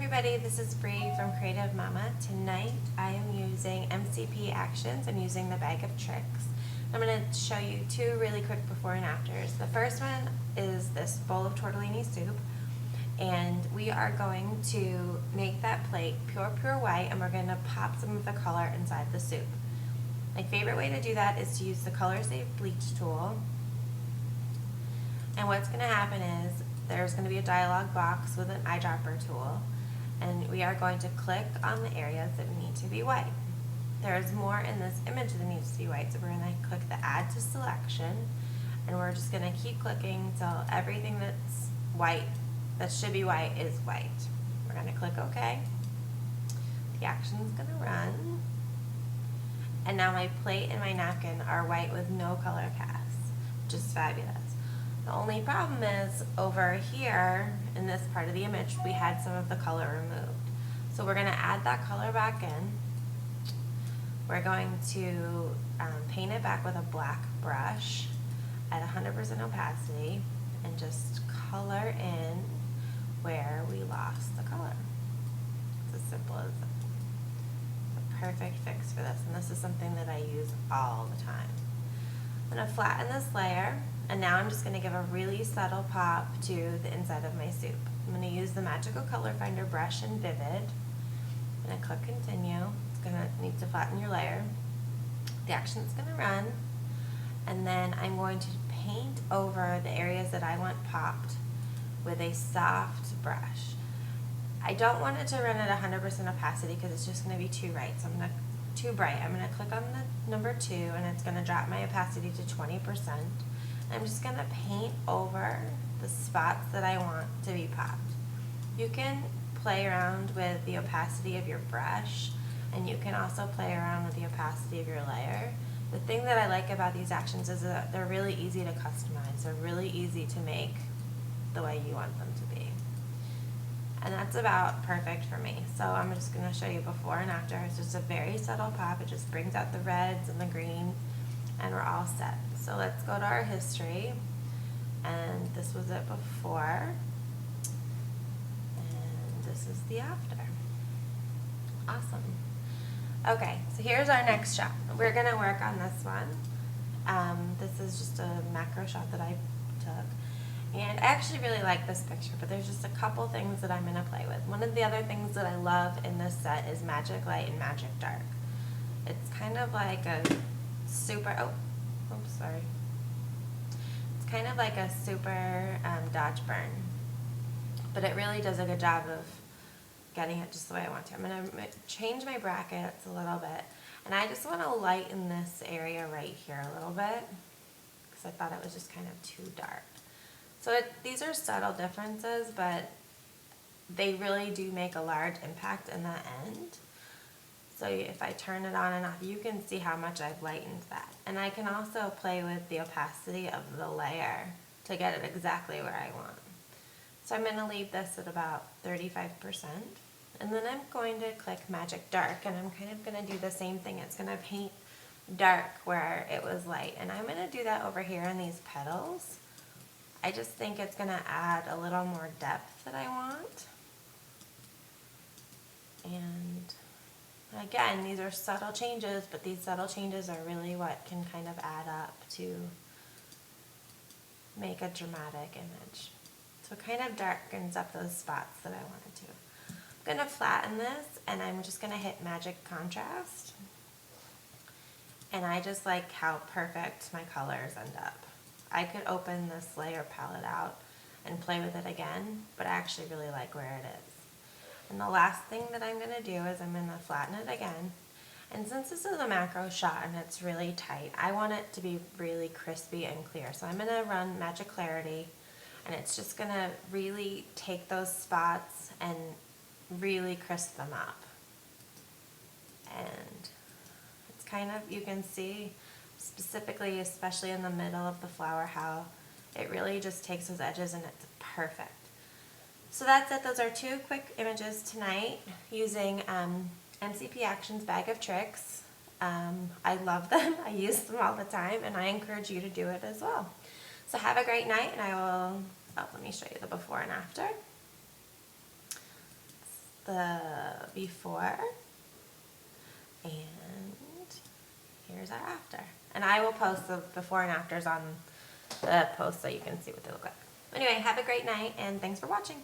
everybody, this is Bree from Creative Mama. Tonight I am using MCP Actions. I'm using the bag of tricks. I'm going to show you two really quick before and afters. The first one is this bowl of tortellini soup, and we are going to make that plate pure white, and we're going to pop some of the color inside the soup. My favorite way to do that is to use the Color Save Bleach tool. And what's going to happen is there's going to be a dialog box with an eyedropper tool, and we are going to click on the areas that need to be white. There's more in this image that needs to be white, so we're going to click the Add to Selection, and we're just going to keep clicking until everything that's white, that should be white, is white. We're going to click OK. The action is going to run, and now my plate and my napkin are white with no color cast, which is fabulous. The only problem is over here in this part of the image we had some of the color removed. So we're going to add that color back in. We're going to paint it back with a black brush at 100% opacity and just color in where we lost the color. It's as simple as that. It's a perfect fix for this, and this is something that I use all the time. I'm going to flatten this layer, and now I'm just going to give a really subtle pop to the inside of my soup. I'm going to use the Magical Color Finder brush in Vivid. I'm going to click Continue. It's going to need to flatten your layer. The action is going to run, and then I'm going to paint over the areas that I want popped with a soft brush. I don't want it to run at 100% opacity because it's just going to be too bright. So I'm going to I'm going to click on the number 2, and it's going to drop my opacity to 20%. I'm just going to paint over the spots that I want to be popped. You can play around with the opacity of your brush, and you can also play around with the opacity of your layer. The thing that I like about these actions is that they're really easy to customize. They're really easy to make the way you want them to be. And that's about perfect for me. So I'm just going to show you before and after. It's just a very subtle pop. It just brings out the reds and the greens, and we're all set. So let's go to our history. And this was it before. And this is the after. Awesome. Okay, so here's our next shot. We're going to work on this one. This is just a macro shot that I took. And I actually really like this picture, but there's just a couple things that I'm going to play with. One of the other things that I love in this set is Magic Light and Magic Dark. It's kind of like a super, sorry. It's kind of like a super dodge burn, but it really does a good job of getting it just the way I want to. I'm going to change my brackets a little bit, and I just want to lighten this area right here a little bit because I thought it was just kind of too dark. So these are subtle differences, but they really do make a large impact in the end. So if I turn it on and off, you can see how much I've lightened that. And I can also play with the opacity of the layer to get it exactly where I want. So I'm going to leave this at about 35%. And then I'm going to click Magic Dark, and I'm kind of going to do the same thing. It's going to paint dark where it was light. And I'm going to do that over here in these petals. I just think it's going to add a little more depth that I want. And again, these are subtle changes, but these subtle changes are really what can kind of add up to make a dramatic image. So it kind of darkens up those spots that I wanted to. I'm going to flatten this, and I'm just going to hit Magic Contrast. And I just like how perfect my colors end up. I could open this layer palette out and play with it again, but I actually really like where it is. And the last thing that I'm going to do is I'm going to flatten it again. And since this is a macro shot and it's really tight, I want it to be really crispy and clear. So I'm going to run Magic Clarity, and it's just going to really take those spots and really crisp them up. And it's kind of, you can see specifically, especially in the middle of the flower, how it really just takes those edges and it's perfect. So that's it. Those are two quick images tonight using MCP Actions Bag of Tricks. I love them. I use them all the time, and I encourage you to do it as well. So have a great night, and I will, let me show you the before and after. the before, and here's our after. And I will post the before and afters on the post so you can see what they look like. Anyway, have a great night, and thanks for watching.